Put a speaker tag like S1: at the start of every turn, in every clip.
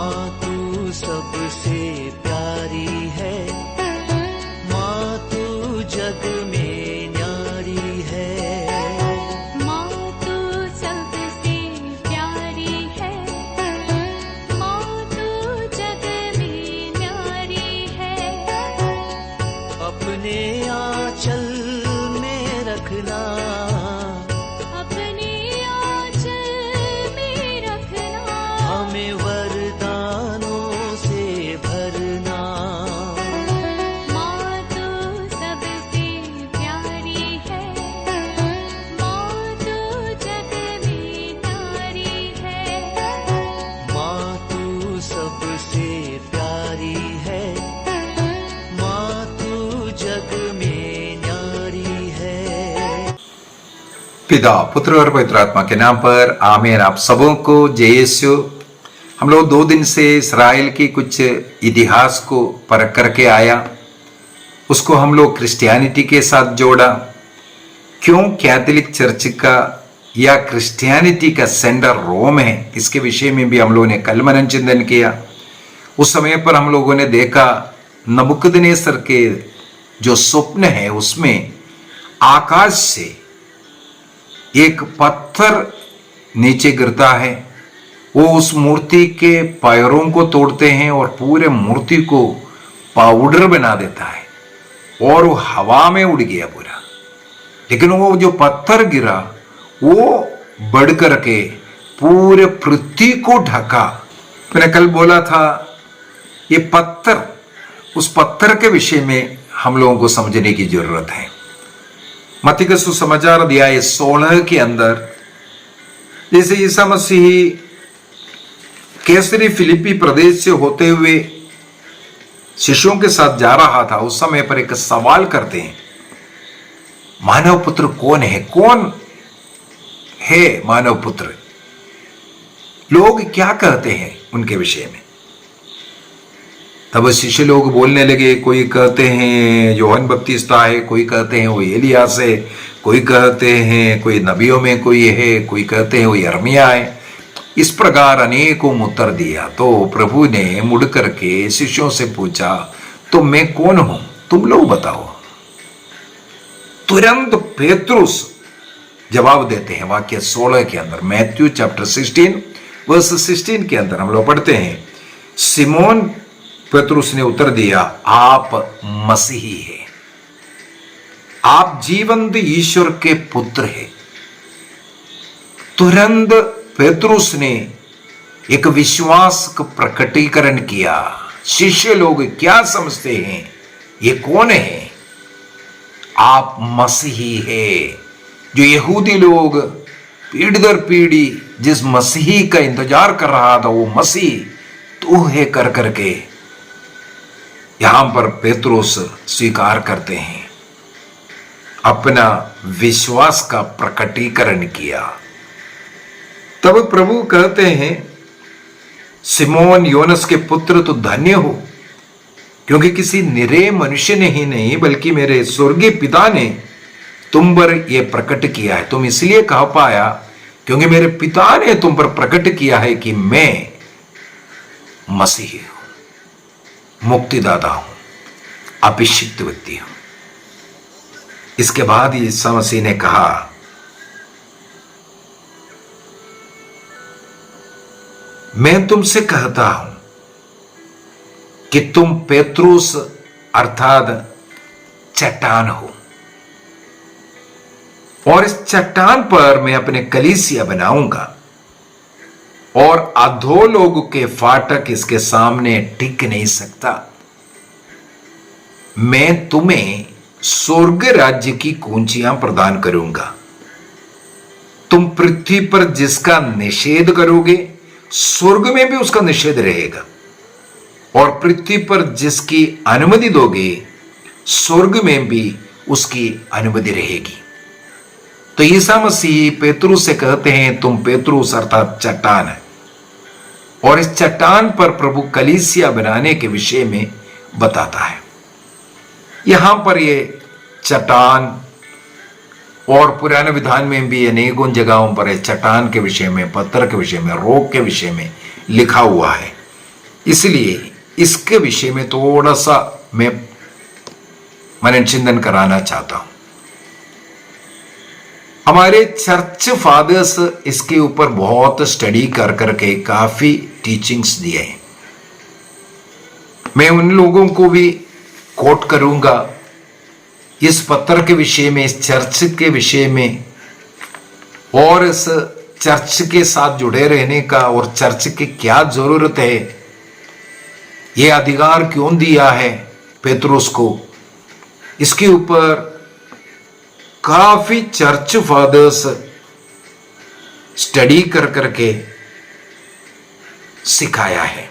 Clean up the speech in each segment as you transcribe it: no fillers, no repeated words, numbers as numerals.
S1: माँ तू सबसे प्यारी है, माँ तू जग में न्यारी है।
S2: माँ तू सबसे प्यारी है, माँ तू जग में न्यारी है।
S1: अपने आंचल में रखना,
S2: अपने आंचल में रखना।
S1: हमें वरदानों से भरना।
S2: माँ तू सबसे प्यारी है, माँ तू जग में न्यारी है।
S1: माँ तू सबसे प्यारी है, माँ तू जग में न्यारी है।
S3: पिता, पुत्र और पवित्र आत्मा के नाम पर आमीन। आप सबों को जय यीशु। हम लोग 2 दिन से इस्राएल की कुछ इतिहास को परख करके आया, उसको हम लोग क्रिश्चियनिटी के साथ जोड़ा। क्यों कैथोलिक चर्च का या क्रिश्चियनिटी का सेंटर रोम है, इसके विषय में भी हम लोगों ने कल मनन चिंतन किया। उस समय पर हम लोगों ने देखा नबूकदनेस्सर के जो स्वप्न है उसमें आकाश से एक पत्थर नीचे गिरता है, वो उस मूर्ति के पैरों को तोड़ते हैं और पूरे मूर्ति को पाउडर बना देता है और वो हवा में उड़ गया पूरा। लेकिन वो जो पत्थर गिरा वो बढ़ करके पूरे पृथ्वी को ढका। मैंने कल बोला था ये पत्थर, उस पत्थर के विषय में हम लोगों को समझने की जरूरत है। मत्ती का सुसमाचार अध्याय 16 के अंदर जैसे ईसा मसीह कैसरी फिलिपी प्रदेश से होते हुए शिष्यों के साथ जा रहा था, उस समय पर एक सवाल करते हैं, मानव पुत्र कौन है? कौन है मानव पुत्र? लोग क्या कहते हैं उनके विषय में? तब शिष्य लोग बोलने लगे, कोई कहते हैं यूहन्ना बपतिस्ता है, कोई कहते हैं वो एलियास है, कोई कहते हैं कोई नबियों में कोई है, कोई कहते हैं वो यिर्मयाह है। इस प्रकार अनेकों उत्तर दिया। तो प्रभु ने मुड़ करके शिष्यों से पूछा, तो मैं कौन हूं, तुम लोग बताओ। तुरंत पेतरुस जवाब देते हैं वाक्य 16 के अंदर, मैथ्यू चैप्टर 16 वर्स 16 के अंदर हम लोग पढ़ते हैं, सिमोन पेतरुस ने उत्तर दिया, आप मसीही हैं, आप जीवंत ईश्वर के पुत्र हैं। तुरंत पेतरुस ने एक विश्वास का प्रकटीकरण किया। शिष्य लोग क्या समझते हैं, ये कौन है? आप मसीही है। जो यहूदी लोग पीढ़ी दर पीढ़ी जिस मसीही का इंतजार कर रहा था, वो मसीह तू है कर करके यहां पर पेतरुस स्वीकार करते हैं, अपना विश्वास का प्रकटीकरण किया। तब प्रभु कहते हैं, सिमोन योनस के पुत्र तो धन्य हो, क्योंकि किसी निरे मनुष्य ने ही नहीं बल्कि मेरे स्वर्गीय पिता ने तुम पर यह प्रकट किया है। तुम इसलिए कह पाया क्योंकि मेरे पिता ने तुम पर प्रकट किया है कि मैं मसीह हूं, मुक्तिदाता हूं, अभिषिक्त व्यक्ति हूं। इसके बाद यीशु मसीह ने कहा, मैं तुमसे कहता हूं कि तुम पेतरुस अर्थात चट्टान हो, और इस चट्टान पर मैं अपने कलीसिया बनाऊंगा और अधोलोक के फाटक इसके सामने टिक नहीं सकता। मैं तुम्हें स्वर्ग राज्य की कुंजियां प्रदान करूंगा। तुम पृथ्वी पर जिसका निषेध करोगे, स्वर्ग में भी उसका निषेध रहेगा, और पृथ्वी पर जिसकी अनुमति दोगे, स्वर्ग में भी उसकी अनुमति रहेगी। तो ईसा मसीह पेतरुस से कहते हैं, तुम पेतरुस अर्थात चट्टान है, और इस चट्टान पर प्रभु कलीसिया बनाने के विषय में बताता है। यहां पर ये चट्टान और पुराने विधान में भी अनेकों जगहों पर चट्टान के विषय में, पत्थर के विषय में, रोक के विषय में लिखा हुआ है। इसलिए इसके विषय में थोड़ा सा मैं मनन चिंतन कराना चाहता हूं। हमारे चर्च फादर्स इसके ऊपर बहुत स्टडी कर करके काफी टीचिंग्स दिए हैं। मैं उन लोगों को भी कोट करूंगा इस पत्र के विषय में, इस चर्च के विषय में, और इस चर्च के साथ जुड़े रहने का, और चर्च की क्या जरूरत है, ये अधिकार क्यों दिया है पेतरुस को, इसके ऊपर काफी चर्च फादर्स स्टडी कर करके सिखाया है।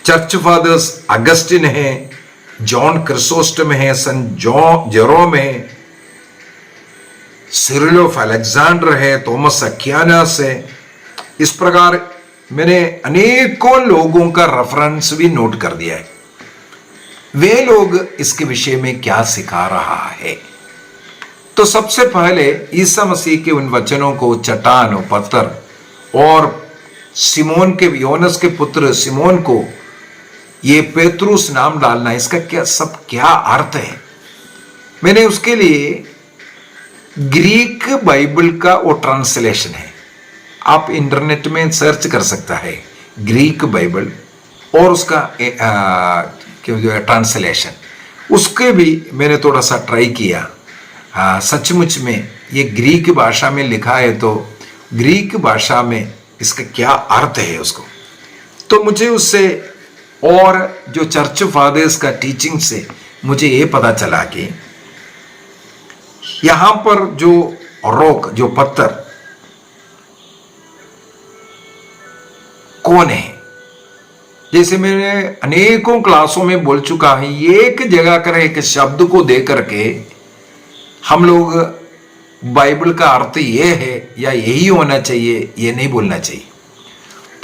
S3: चर्च फादर्स अगस्टिन है, जॉन क्रिसोस्टम है, सन जेरोम है, सिरिल ऑफ अलेक्जेंडर है, थॉमस एक्विनास है। इस प्रकार मैंने अनेकों लोगों का रेफरेंस भी नोट कर दिया है। वे लोग इसके विषय में क्या सिखा रहा है। तो सबसे पहले ईसा मसीह के उन वचनों को, चट्टान और पत्थर, और सिमोन के, योनस के पुत्र सिमोन को ये पेतरुस नाम डालना, इसका क्या अर्थ है। मैंने उसके लिए ग्रीक बाइबल का वो ट्रांसलेशन है, आप इंटरनेट में सर्च कर सकता है ग्रीक बाइबल, और उसका ट्रांसलेशन, उसके भी मैंने थोड़ा सा ट्राई किया। सचमुच में ये ग्रीक भाषा में लिखा है, तो ग्रीक भाषा में इसका क्या अर्थ है उसको, तो मुझे उससे और जो चर्च फादर्स का टीचिंग से मुझे ये पता चला कि यहां पर जो रॉक, जो पत्थर कौन है। जैसे मैंने अनेकों क्लासों में बोल चुका है, एक जगह कर एक शब्द को दे करके हम लोग बाइबल का अर्थ ये है या यही होना चाहिए, ये नहीं बोलना चाहिए।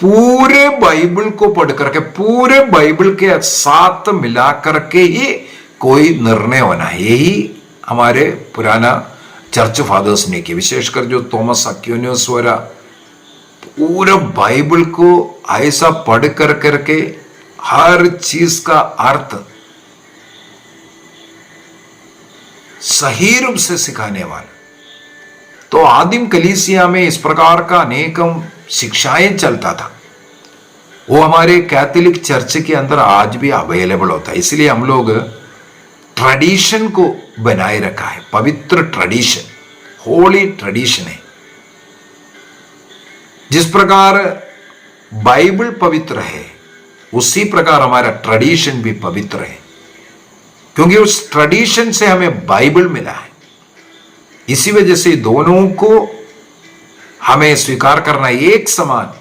S3: पूरे बाइबल को पढ़ करके, पूरे बाइबल के साथ मिला करके ही कोई निर्णय होना है। यही हमारे पुराना चर्च फादर्स ने किया, विशेषकर जो थॉमस एक्विनास वाला पूरा बाइबल को ऐसा पढ़ कर करके हर चीज का अर्थ सही रूप से सिखाने वाला। तो आदिम कलीसिया में इस प्रकार का अनेकम शिक्षाएं चलता था, वो हमारे कैथोलिक चर्च के अंदर आज भी अवेलेबल होता है। इसलिए हम लोग ट्रेडिशन को बनाए रखा है, पवित्र ट्रेडिशन, होली ट्रेडिशन है। जिस प्रकार बाइबल पवित्र है, उसी प्रकार हमारा ट्रेडिशन भी पवित्र है, क्योंकि उस ट्रेडिशन से हमें बाइबल मिला है। इसी वजह से दोनों को हमें स्वीकार करना, एक समान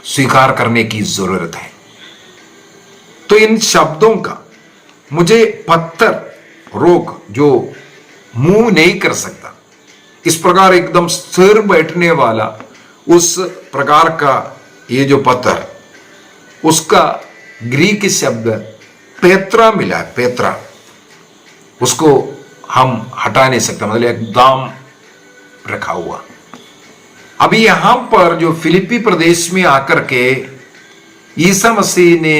S3: स्वीकार करने की जरूरत है। तो इन शब्दों का मुझे पत्थर, रोक जो मुंह नहीं कर सकता, इस प्रकार एकदम स्थिर बैठने वाला, उस प्रकार का ये जो पत्थर, उसका ग्रीक शब्द पेत्रा मिला है। पेत्रा, उसको हम हटा नहीं सकते, मतलब एकदम रखा हुआ। अभी यहां पर जो फिलिपी प्रदेश में आकर के ईसा मसीह ने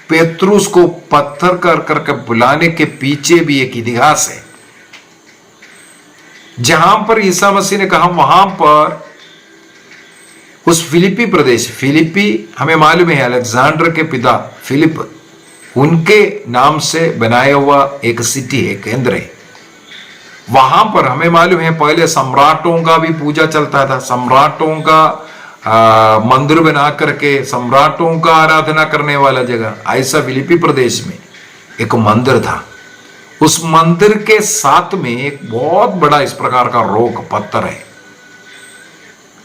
S3: पेतरुस को पत्थर कर करके बुलाने के पीछे भी एक इतिहास है। जहां पर ईसा मसीह ने कहा, वहां पर उस फिलिपी प्रदेश, फिलिपी हमें मालूम है अलेक्जेंडर के पिता फिलिप, उनके नाम से बनाया हुआ एक सिटी है, केंद्र है। वहां पर हमें मालूम है पहले सम्राटों का भी पूजा चलता था, सम्राटों का मंदिर बना करके सम्राटों का आराधना करने वाला जगह, ऐसा फिलिपी प्रदेश में एक मंदिर था। उस मंदिर के साथ में एक बहुत बड़ा इस प्रकार का रोक पत्थर है।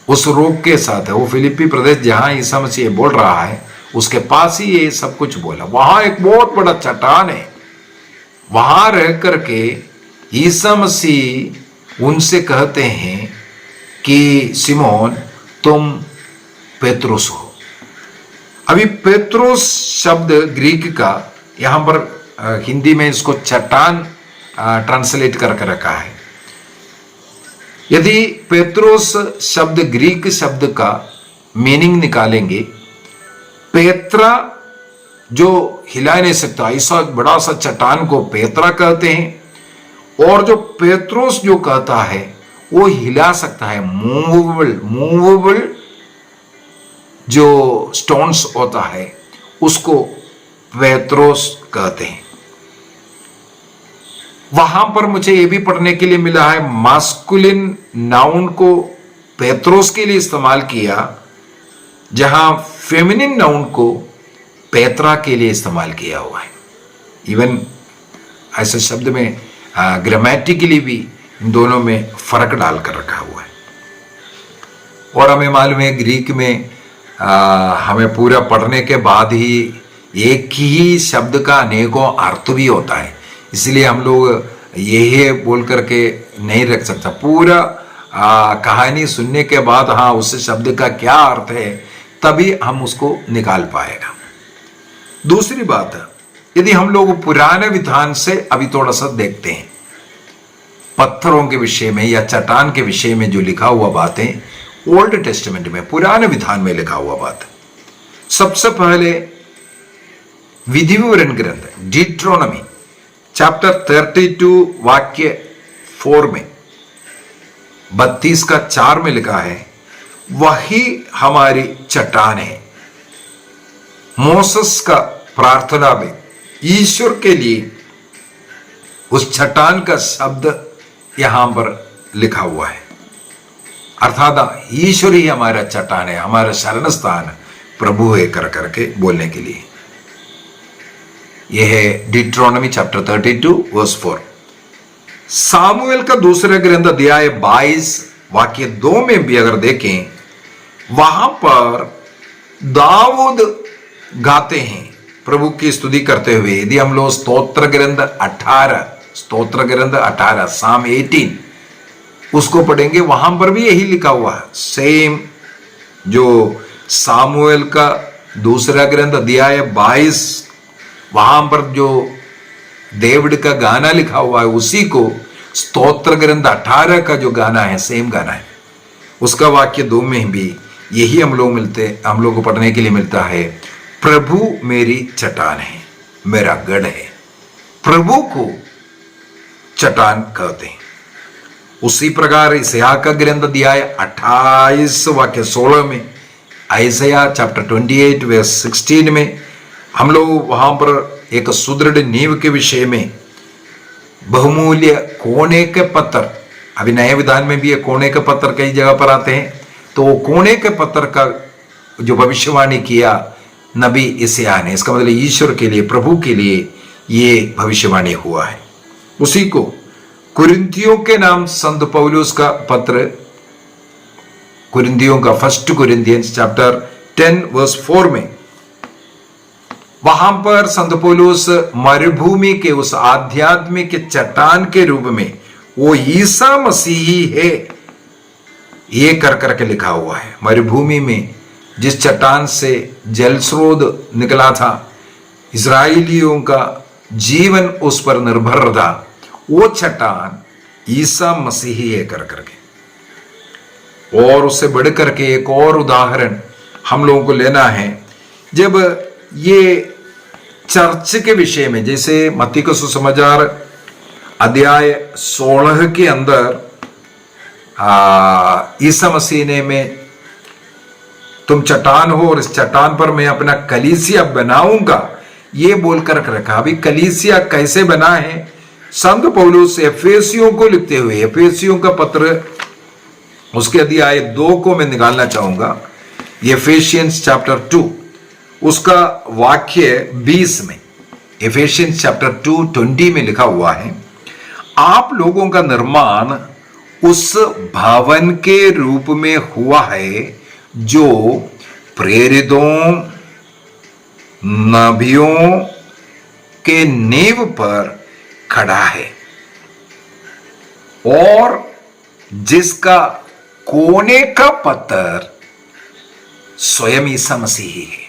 S3: उस रोक के साथ है वो फिलिपी प्रदेश, जहां ईसा मसीह बोल रहा है, उसके पास ही ये सब कुछ बोला। वहां एक बहुत बड़ा चट्टान है, वहां रह करके ईसा मसीह उनसे कहते हैं कि सिमोन तुम पेतरुस हो। अभी पेतरुस शब्द ग्रीक का, यहां पर हिंदी में इसको चट्टान ट्रांसलेट करके रखा है। यदि पेतरुस शब्द ग्रीक शब्द का मीनिंग निकालेंगे पेत्रा जो हिला नहीं सकता, ऐसा बड़ा सा चट्टान को पेत्रा कहते हैं। और जो पेत्रोस जो कहता है वो हिला सकता है, मूवेबल जो स्टोन्स होता है उसको पेत्रोस कहते हैं। वहां पर मुझे ये भी पढ़ने के लिए मिला है, मास्कुलिन नाउन को पेत्रोस के लिए इस्तेमाल किया, जहां फेमिनिन नाउन को पेत्रा के लिए इस्तेमाल किया हुआ है। इवन ऐसे शब्द में ग्रामेटिकली भी इन दोनों में फर्क डालकर रखा हुआ है। और हमें मालूम है ग्रीक में हमें पूरा पढ़ने के बाद ही एक ही शब्द का अनेकों अर्थ भी होता है, इसलिए हम लोग यही बोल करके नहीं रख सकता। पूरा कहानी सुनने के बाद हाँ उस शब्द का क्या अर्थ है तभी हम उसको निकाल पाएगा। दूसरी बात है, यदि हम लोग पुराने विधान से अभी थोड़ा सा देखते हैं, पत्थरों के विषय में या चट्टान के विषय में जो लिखा हुआ बातें ओल्ड टेस्टामेंट में, पुराने विधान में लिखा हुआ बात। सबसे पहले विधि विवरण ग्रंथ डिट्रोनमी चैप्टर 32 वाक्य 4 में 32:4 में लिखा है, वही हमारी चट्टान है। मोसेस का प्रार्थना में ईश्वर के लिए उस चट्टान का शब्द यहां पर लिखा हुआ है, अर्थात ईश्वर ही हमारा चट्टान है, हमारा शरण स्थान प्रभु है कर करके बोलने के लिए। यह है डिट्रोनमी चैप्टर 32 वर्स 4। सामुएल का दूसरा ग्रंथ अध्याय 22 वाक्य 2 में भी अगर देखें, वहां पर दाऊद गाते हैं प्रभु की स्तुति करते हुए। यदि हम लोग स्तोत्र ग्रंथ 18 साम 18 उसको पढ़ेंगे, वहां पर भी यही लिखा हुआ है। सेम जो सामुएल का दूसरा ग्रंथ अध्याय 22 वहां पर जो डेविड का गाना लिखा हुआ है, उसी को स्तोत्र ग्रंथ 18 का जो गाना है सेम गाना है, उसका वाक्य 2 में भी यही हम लोग को पढ़ने के लिए मिलता है, प्रभु मेरी चट्टान है, मेरा गढ़ है। प्रभु को चट्टान कहते हैं। उसी प्रकार यशायाह का ग्रंथ अध्याय 28 वाक्य 16 में, यशायाह चैप्टर 28 वर्स 16 में हम लोग वहां पर एक सुदृढ़ नींव के विषय में बहुमूल्य कोने के पत्थर, अभी नए विधान में भी ये कोने के पत्थर कई जगह पर आते हैं, तो वो कोने के पत्थर का जो भविष्यवाणी किया नबी यशायाह ने, इसका मतलब ईश्वर के लिए, प्रभु के लिए ये भविष्यवाणी हुआ है। उसी को कुरिन्थियों के नाम संत पौलुस का पत्र, कुरिन्थियों का 1 कुरिन्थियंस चैप्टर 10 वर्स 4 में, वहां पर संत पौलुस मरुभूमि के उस आध्यात्मिक चट्टान के रूप में वो ईसा मसीही है ये कर करके लिखा हुआ है। मरुभूमि में जिस चट्टान से जल स्रोत निकला था, इजराइलियों का जीवन उस पर निर्भर था, वो चट्टान ईसा मसीही है कर करके। और उससे बढ़ करके एक और उदाहरण हम लोगों को लेना है, जब ये चर्च के विषय में, जैसे मत्ती का सुसमाचार अध्याय 16 के अंदर ईसा मसीह ने में तुम चट्टान हो और इस चट्टान पर मैं अपना कलीसिया बनाऊंगा ये बोलकर रखा। अभी कलीसिया कैसे बना है, संत पौलुस एफेसियों को लिखते हुए, एफेसियों का पत्र उसके अध्याय 2 को मैं निकालना चाहूंगा, एफेसियंस चैप्टर 2 उसका वाक्य 20 में, एफेसियंस चैप्टर 2:20 में लिखा हुआ है, आप लोगों का निर्माण उस भवन के रूप में हुआ है जो प्रेरितों नबियों के नींव पर खड़ा है और जिसका कोने का पत्थर स्वयं ईसा मसीह है।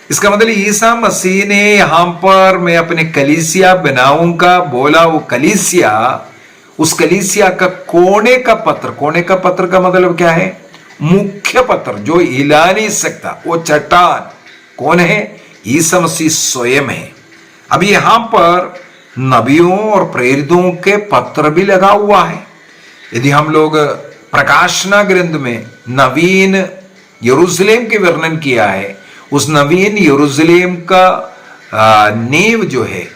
S3: इसका मतलब ईसा मसीह ने यहां पर मैं अपने कलीसिया बनाऊंगा बोला, वो कलीसिया, उस कलीसिया का कोने का पत्थर, कोने का पत्थर का मतलब क्या है, मुख्य पत्थर जो हिला नहीं सकता, वो चट्टान कौन है? ईसा मसीह स्वयं है। अब यहां पर नबियों और प्रेरितों के पत्र भी लगा हुआ है। यदि हम लोग प्रकाशना ग्रंथ में नवीन यरूशलेम के वर्णन किया है, उस नवीन यरूशलेम का नींव जो है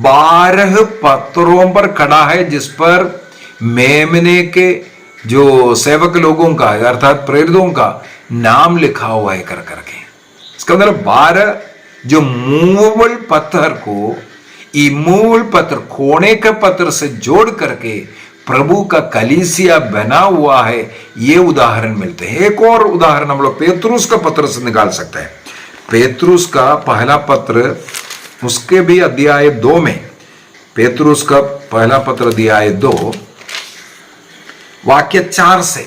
S3: 12 पत्थरों पर खड़ा है, जिस पर मेमने के जो सेवक लोगों का अर्थात प्रेरितों का नाम लिखा हुआ है कर करके। इसका मतलब 12 जो मूवेबल पत्थर को इमूवेबल पत्थर, खोने के पत्थर से जोड़ करके प्रभु का कलीसिया बना हुआ है, ये उदाहरण मिलते हैं। एक और उदाहरण हम लोग पेतरुस का पत्र से निकाल सकते हैं। पेतरुस का पहला पत्र, उसके भी अध्याय 2 में, पेतरुस का पहला पत्र अध्याय 2 वाक्य 4 से,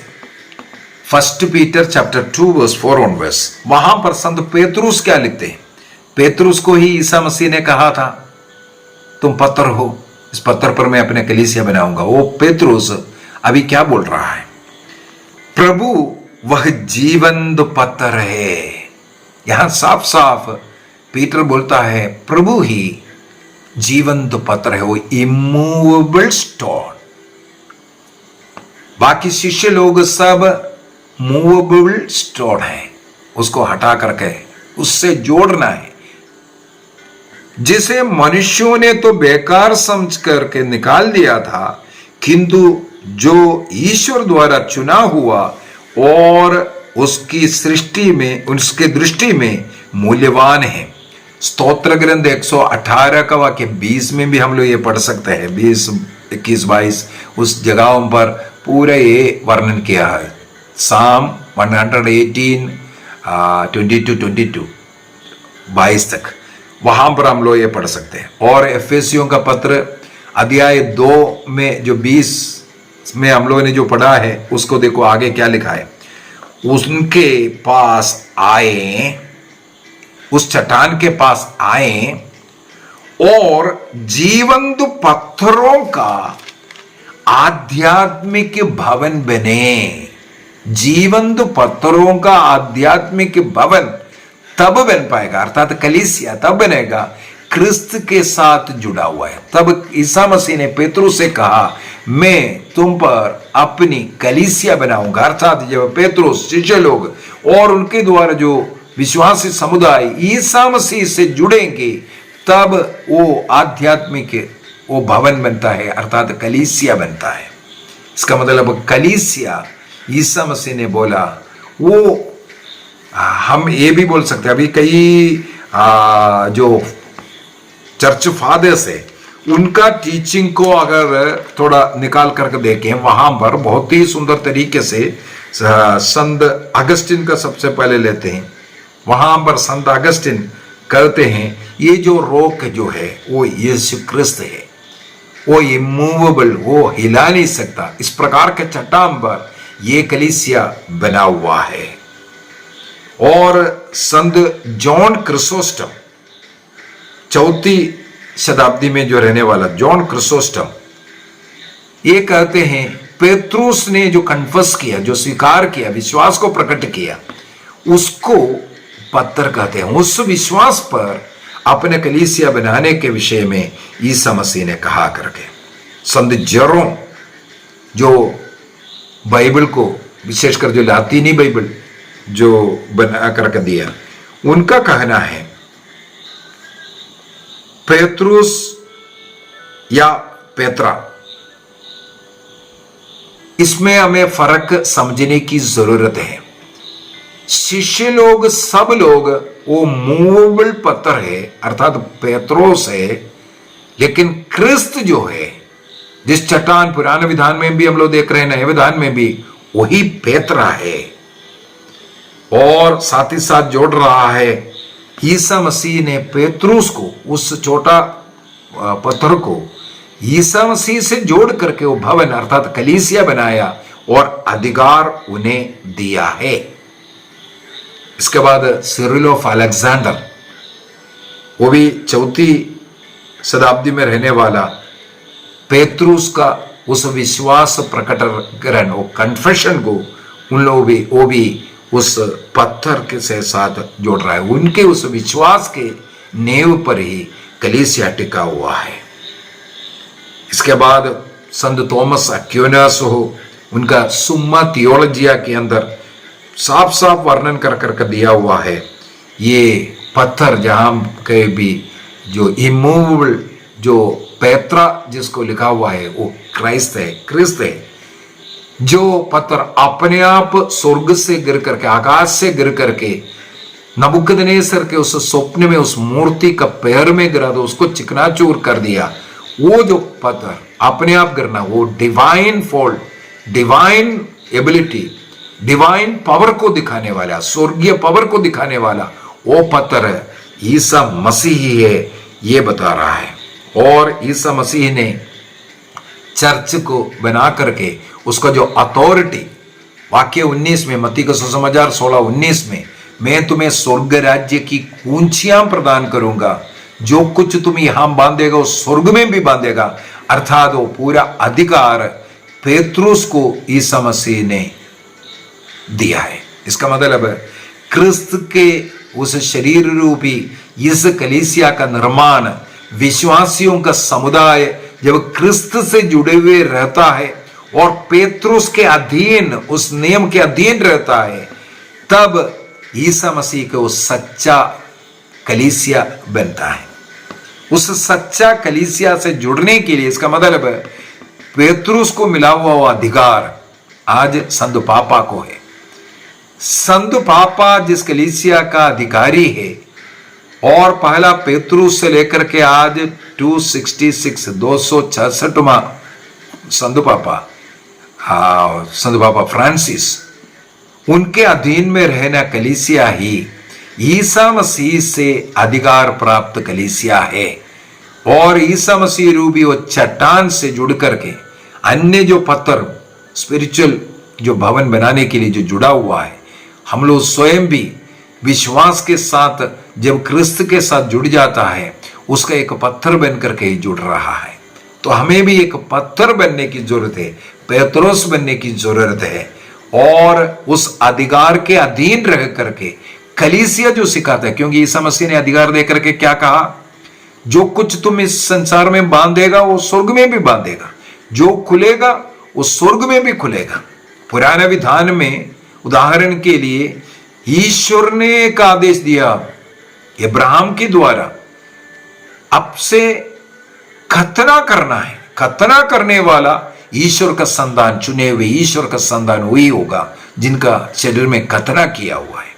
S3: 1 पीटर चैप्टर 2 वर्स 4 ऑनवर्ड्स, वहां पर संत पेतरुस क्या लिखते हैं? पेतरुस को ही ईसा मसीह ने कहा था तुम पत्थर हो, इस पत्थर पर मैं अपने कलीसिया बनाऊंगा। वो पेतरुस अभी क्या बोल रहा है? प्रभु वह जीवंत पत्थर है। यहां साफ साफ पीटर बोलता है प्रभु ही जीवंत पत्थर है, वो इमूवेबल स्टोन। बाकी शिष्य लोग सब मूवेबल स्टोन है, उसको हटा करके उससे जोड़ना है, जिसे मनुष्यों ने तो बेकार समझ करके निकाल दिया था, किंतु जो ईश्वर द्वारा चुना हुआ और उसकी सृष्टि में, उसके दृष्टि में मूल्यवान है। स्तोत्र ग्रंथ 118 का वाक्य 20 में भी हम लोग ये पढ़ सकते हैं, 20, 21, 22 उस जगहों पर पूरा ये वर्णन किया है। साम 118 22 22 तक वहां पर हम लोग ये पढ़ सकते हैं। और एफेसियों का पत्र अध्याय 2 में जो 20 में हम लोगों ने जो पढ़ा है, उसको देखो आगे क्या लिखा है। उनके पास आए, उस चट्टान के पास आए और जीवंत पत्थरों का आध्यात्मिक भवन बने। जीवंत पत्थरों का आध्यात्मिक भवन तब बन पाएगा, अर्थात कलीसिया तब बनेगा क्रिस्त के साथ जुड़ा हुआ है। तब ईसा मसीह ने पेतरुस से कहा मैं तुम पर अपनी कलीसिया बनाऊंगा, अर्थात जब पेतरुस, शिष्य लोग और उनके द्वारा जो विश्वासी समुदाय ईसा मसीह से जुड़ेंगे, तब वो आध्यात्मिक वो भवन बनता है, अर्थात कलीसिया बनता है। इसका मतलब कलीसिया, ईसा मसीह ने बोला, वो हम ये भी बोल सकते हैं, अभी कई जो चर्च फादर्स है उनका टीचिंग को अगर थोड़ा निकाल करके देखें, वहां पर बहुत ही सुंदर तरीके से संत अगस्टिन का सबसे पहले लेते हैं। वहां पर संत अगस्टिन कहते हैं ये जो रोक जो है वो यीशु क्रिस्त है, वो इमूवेबल, वो हिला नहीं सकता। इस प्रकार के चट्टान पर ये कलीसिया बना हुआ है। और संत जॉन क्रिसोस्टम, 4वीं शताब्दी में जो रहने वाला जॉन क्रिसोस्टम, ये कहते हैं पेतरुस ने जो कन्फस किया, जो स्वीकार किया, विश्वास को प्रकट किया, उसको पत्थर कहते हैं। उस विश्वास पर अपने कलीसिया बनाने के विषय में ईसा मसीह ने कहा करके। संत जेरोम जो बाइबल को, विशेषकर जो लातीनी बाइबल जो बना करके दिया, उनका कहना है पेतरुस या पेत्रा, इसमें हमें फर्क समझने की जरूरत है। शिष्य लोग, सब लोग वो मूवेबल पत्थर है, अर्थात पेत्रोस है, लेकिन क्रिस्त जो है, जिस चट्टान पुराने विधान में भी हम लोग देख रहे हैं, नए विधान में भी वही पेत्रा है। और साथ ही साथ जोड़ रहा है ईसा मसीह ने पेतरुस को, उस छोटा पत्थर को ईसा मसीह से जोड़ करके वो भवन अर्थात कलीसिया बनाया और अधिकार उन्हें दिया है। इसके बाद सिरिल ऑफ अलेक्जेंडर, वो भी 4वीं शताब्दी में रहने वाला, पेतरुस का उस विश्वास प्रकटीकरण, वो कन्फेशन को उन लोग भी वो भी उस पत्थर के से साथ जोड़ रहा है। उनके उस विश्वास के नींव पर ही कलीसिया टिका हुआ है। इसके बाद संत थॉमस एक्विनास हो, उनका सुम्मा थियोलॉजिया के अंदर साफ साफ वर्णन कर कर दिया हुआ है। ये पत्थर जहां के भी जो इमूवेबल जो पेत्रा जिसको लिखा हुआ है वो क्राइस्ट है, क्रिस्त है। जो पत्थर अपने आप स्वर्ग से गिर करके, आकाश से गिर करके नबूकदनेस्सर के उस स्वप्न में उस मूर्ति का पैर में गिरा तो उसको चिकनाचूर कर दिया। वो जो पत्थर अपने आप गिरना, वो divine fault, divine ability, divine power को दिखाने वाला, स्वर्गीय पावर को दिखाने वाला वो पत्थर है ईसा मसीह ही है, ये बता रहा है। और ईसा मसीह ने चर्च को बना करके उसका जो अथॉरिटी, वाक्य 19 में, मत्ती का सुसमाचार 16:19 में, मैं तुम्हें स्वर्ग राज्य की कुंजियां प्रदान करूंगा, जो कुछ तुम यहां बांधेगा वो स्वर्ग में भी बांधेगा। अर्थात वो पूरा अधिकार पेत्रुस को ईसा मसीह ने दिया है। इसका मतलब है क्रिस्त के उस शरीर रूपी इस कलीसिया का निर्माण, विश्वासियों का समुदाय जब क्रिस्त से जुड़े हुए रहता है और पेत्रुस के अधीन, उस नियम के अधीन रहता है, तब ईसा मसीह का वो सच्चा कलीसिया बनता है। उस सच्चा कलीसिया से जुड़ने के लिए, इसका मतलब है पेत्रुस को मिला हुआ वो अधिकार आज संत पापा को है। संत पापा जिस कलीसिया का अधिकारी है, और पहला पेत्रुस से लेकर के आज 266वां संत पापा फ्रांसिस, उनके अधीन में रहना कलीसिया ही ईसा मसीह से अधिकार प्राप्त कलीसिया है। और ईसा मसीह रूपी वो चट्टान से जुड़ करके अन्य जो पत्थर स्पिरिचुअल जो भवन बनाने के लिए जो जुड़ा हुआ है, हम लोग स्वयं भी विश्वास के साथ जब क्रिस्त के साथ जुड़ जाता है, उसका एक पत्थर बन करके ही जुड़ रहा है। तो हमें भी एक पत्थर बनने की जरूरत है, पेत्रुस बनने की जरूरत है। और उस अधिकार के अधीन रह करके कलीसिया जो सिखाता है, क्योंकि ईसा मसीह ने अधिकार दे करके क्या कहा, जो कुछ तुम इस संसार में बांधेगा वो स्वर्ग में भी बांधेगा, जो खुलेगा वो स्वर्ग में भी खुलेगा। पुराने विधान में उदाहरण के लिए ईश्वर ने एक आदेश दिया इब्राहिम के द्वारा, अब से खतना करना है, खतना करने वाला ईश्वर का संतान, चुने हुए ईश्वर का संतान वही होगा जिनका शरीर में खतना किया हुआ है।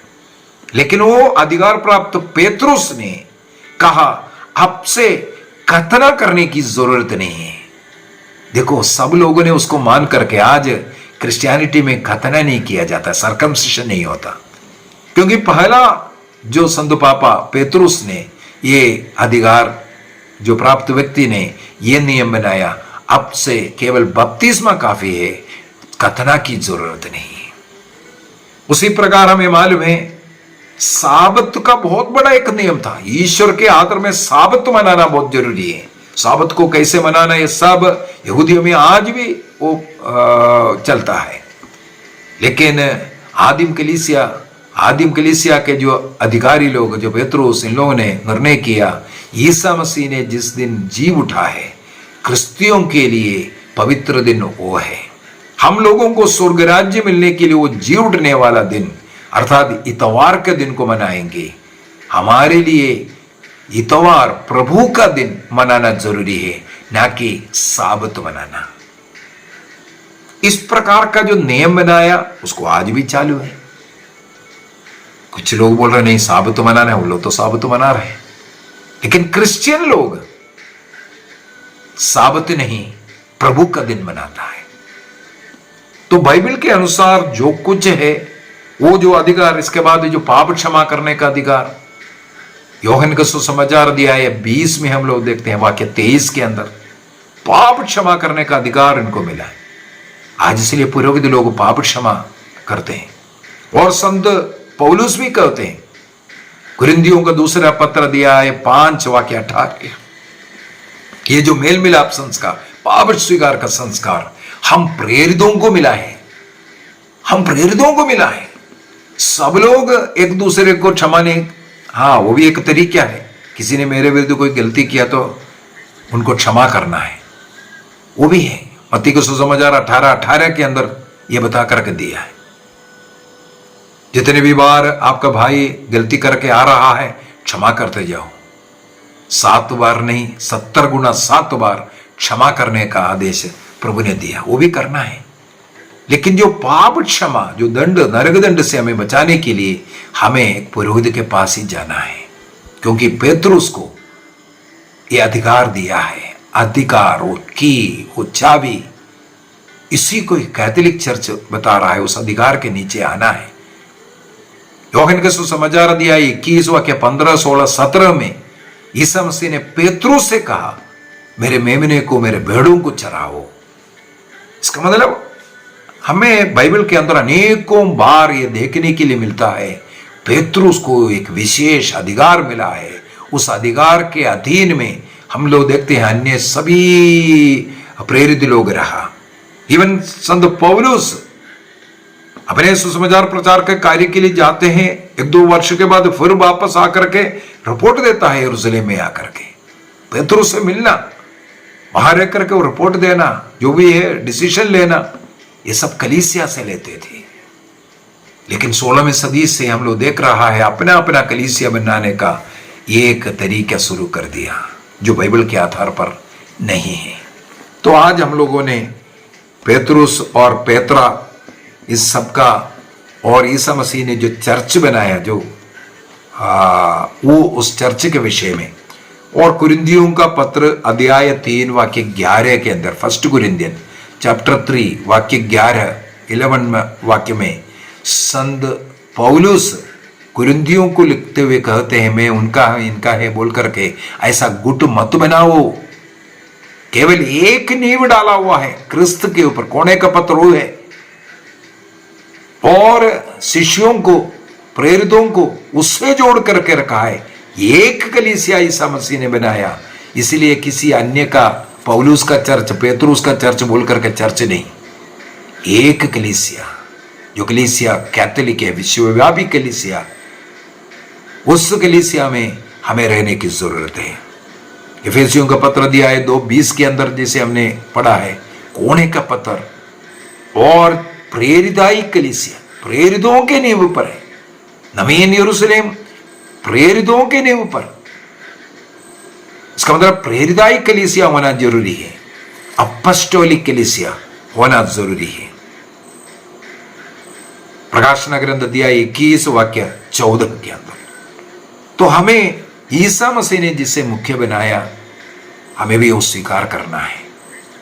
S3: लेकिन वो अधिकार प्राप्त पेत्रुस ने कहा अब से खतना करने की जरूरत नहीं है। देखो सब लोगों ने उसको मान करके आज क्रिश्चियनिटी में खतना नहीं किया जाता, सर्कमसिशन नहीं होता, क्योंकि पहला जो संत पापा पेत्रुस ने ये अधिकार जो प्राप्त व्यक्ति ने ये नियम बनाया, अब से केवल बपतिस्मा काफी है, खतना की जरूरत नहीं है। उसी प्रकार हमें मालूम है साबत का बहुत बड़ा एक नियम था। ईश्वर के आदर में साबत मनाना बहुत जरूरी है। साबत को कैसे मनाना, ये सब यहूदियों में आज भी वो चलता है। लेकिन आदिम कलीसिया के जो अधिकारी लोग, जो पेत्रुस, इन लोगों ने निर्णय किया ईसा मसीह ने जिस दिन जी उठा है, क्रिस्तियों के लिए पवित्र दिन वो है। हम लोगों को स्वर्ग राज्य मिलने के लिए वो जी उठने वाला दिन अर्थात इतवार के दिन को मनाएंगे। हमारे लिए इतवार प्रभु का दिन मनाना जरूरी है, ना कि साबत मनाना। इस प्रकार का जो नियम बनाया उसको आज भी चालू है। कुछ लोग बोल रहे नहीं साबत मनाना है, वो लोग तो साबत मना रहे हैं, लेकिन क्रिश्चियन लोग साबत नहीं प्रभु का दिन मनाता है। तो बाइबल के अनुसार जो कुछ है वो जो अधिकार, इसके बाद जो पाप क्षमा करने का अधिकार, यूहन्ना का सुसमाचार अध्याय 20 में हम लोग देखते हैं, वाक्य 23 के अंदर पाप क्षमा करने का अधिकार इनको मिला है। आज इसलिए पुरोहित लोग पाप क्षमा करते हैं, और संत पौलुस भी कहते हैं, कुरिन्थियों का दूसरा पत्र अध्याय 5 वाक्य 18, ये जो मेल मिलाप संस्कार, पाप स्वीकार का संस्कार हम प्रेरितों को मिला है, हम प्रेरितों को मिला है। सब लोग एक दूसरे को क्षमा नहीं, हाँ वो भी एक तरीका है। किसी ने मेरे विरुद्ध कोई गलती किया तो उनको क्षमा करना है, वो भी है। मत्ती को सुसमाचार 18:18 के अंदर ये बता करके दिया है। जितने भी बार आपका भाई गलती करके आ रहा है क्षमा करते जाओ। 7 बार नहीं 70 गुना 7 बार क्षमा करने का आदेश प्रभु ने दिया, वो भी करना है। लेकिन जो पाप क्षमा, जो दंड, नरक दंड से हमें बचाने के लिए हमें पुरोहित के पास ही जाना है, क्योंकि पेतरुस को ये अधिकार दिया है। अधिकार, वो की, वो चाबी, इसी को कैथोलिक चर्च बता रहा है। उस अधिकार के नीचे आना है। यूहन्ना के सुसमाचार अध्याय 21 वाक्य 15, 16, 17 में यीशु मसीह ने पेतरुस से कहा, मेरे मेमने को, मेरे भेड़ों को चराओ। इसका मतलब हमें बाइबल के अंदर अनेकों बार ये देखने के लिए मिलता है, पेतरुस को एक विशेष अधिकार मिला है। उस अधिकार के अधीन में हम लोग देखते हैं अन्य सभी प्रेरित लोग रहा। इवन संत पौलुस अपने सुसमाचार प्रचार के कार्य के लिए जाते हैं, 1-2 वर्ष के बाद फिर वापस आकर के रिपोर्ट देता है यरूशलेम में आकर के। पेतरुस से मिलना, वहां रह करके वो रिपोर्ट देना, जो भी है डिसीजन लेना, ये सब कलीसिया से लेते थे। लेकिन 16वीं सदी से हम लोग देख रहा है अपना अपना कलीसिया बनाने का एक तरीका शुरू कर दिया, जो बाइबल के आधार पर नहीं है। तो आज हम लोगों ने पेतरुस और पेत्रा इस सब का, और ईसा मसीह ने जो चर्च बनाया, जो वो उस चर्च के विषय में, और कुरिन्थियों का पत्र अध्याय 3 वाक्य 11 के अंदर, 1 कुरिन्थियन चैप्टर 3 वाक्य 11 वाक्य में संत पौलुस कुरिन्थियों को लिखते हुए कहते हैं, मैं उनका है इनका है बोल करके ऐसा गुट मत बनाओ। केवल एक नींव डाला हुआ है क्रिस्त के ऊपर, कोने का पत्र वो है, और शिष्यों को, प्रेरितों को उससे जोड़ करके रखा है। एक कलीसिया ईसा मसीह ने बनाया, इसलिए किसी अन्य का, पौलुस का चर्च, पेतरुस का चर्च बोल करके चर्च नहीं, एक कलीसिया, जो कलीसिया कैथोलिक है, विश्वव्यापी कलीसिया, उस कलीसिया में हमें रहने की जरूरत है। इफिसियों का पत्र दिया है 2:20 के अंदर, जैसे हमने पढ़ा है, कोने का पत्र और प्रेरिताई कलीसिया, प्रेरितों के नींव पर है। नवीन यरूशलेम प्रेरितों के नींव पर, इसका मतलब प्रेरिताई कलीसिया होना जरूरी है, अपॉस्टोलिक कलीसिया होना जरूरी है। प्रकाशन ग्रंथ अध्याय 21 वाक्य 14 के अंदर। तो हमें ईसा मसीह ने जिसे मुख्य बनाया, हमें भी वो स्वीकार करना है।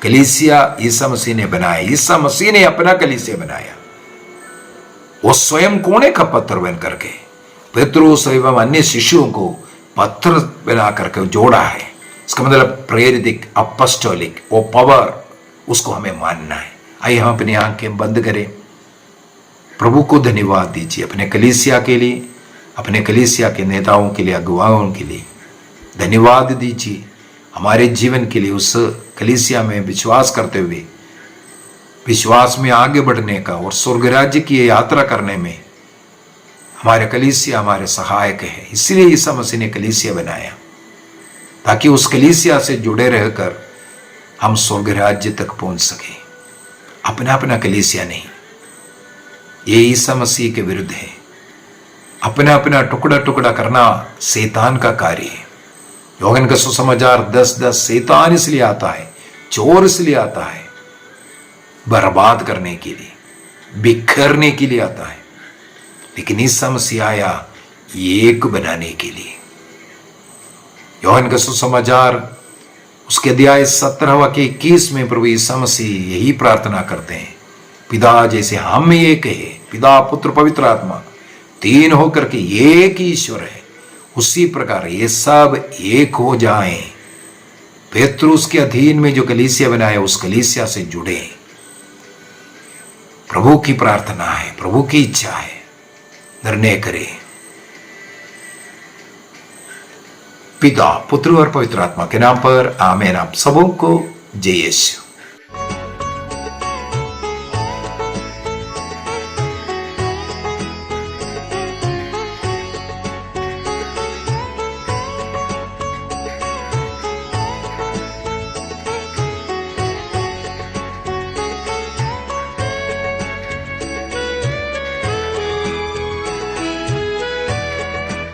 S3: कलीसिया ईसा मसीह ने बनाया, ईसा मसीह ने अपना कलीसिया बनाया। वो स्वयं कोने का पत्र बन करके पेतरुस एवं अन्य शिष्यों को पत्र बना करके जोड़ा है। इसका मतलब प्रेरित अपॉस्टोलिक वो पावर, उसको हमें मानना है। आइए हम अपनी आंखें बंद करें, प्रभु को धन्यवाद दीजिए अपने कलीसिया के लिए, अपने कलीसिया के नेताओं के लिए, अगुवाओं के लिए धन्यवाद दीजिए। हमारे जीवन के लिए उस कलीसिया में विश्वास करते हुए, विश्वास में आगे बढ़ने का और स्वर्ग राज्य की यात्रा करने में हमारे कलीसिया हमारे सहायक है। इसलिए ईसा मसीह ने कलीसिया बनाया, ताकि उस कलीसिया से जुड़े रहकर हम स्वर्ग राज्य तक पहुंच सके। अपना अपना कलीसिया नहीं, ये ईसा मसीह के विरुद्ध है। अपना अपना टुकड़ा टुकड़ा करना शैतान का कार्य है। यूहन्ना का सुसमाचार 10:10, शैतान इसलिए आता है, चोर इसलिए आता है, बर्बाद करने के लिए, बिखरने के लिए आता है, लेकिन ईसा मसीह आया एक बनाने के लिए। यूहन्ना का सुसमाचार उसके अध्याय 17 वाक्य 21 में प्रभु ईसा मसीह यही प्रार्थना करते हैं, पिता जैसे हम एक है, पिता पुत्र पवित्र आत्मा 3 होकर के एक ही ईश्वर है, उसी प्रकार ये सब एक हो जाएं। पेतरुस के अधीन में जो कलीसिया बनाया, उस कलीसिया से जुड़े। प्रभु की प्रार्थना है, प्रभु की इच्छा है, निर्णय करें। पिता पुत्र और पवित्र आत्मा के नाम पर आमीन। आप सबों को जय यीशु।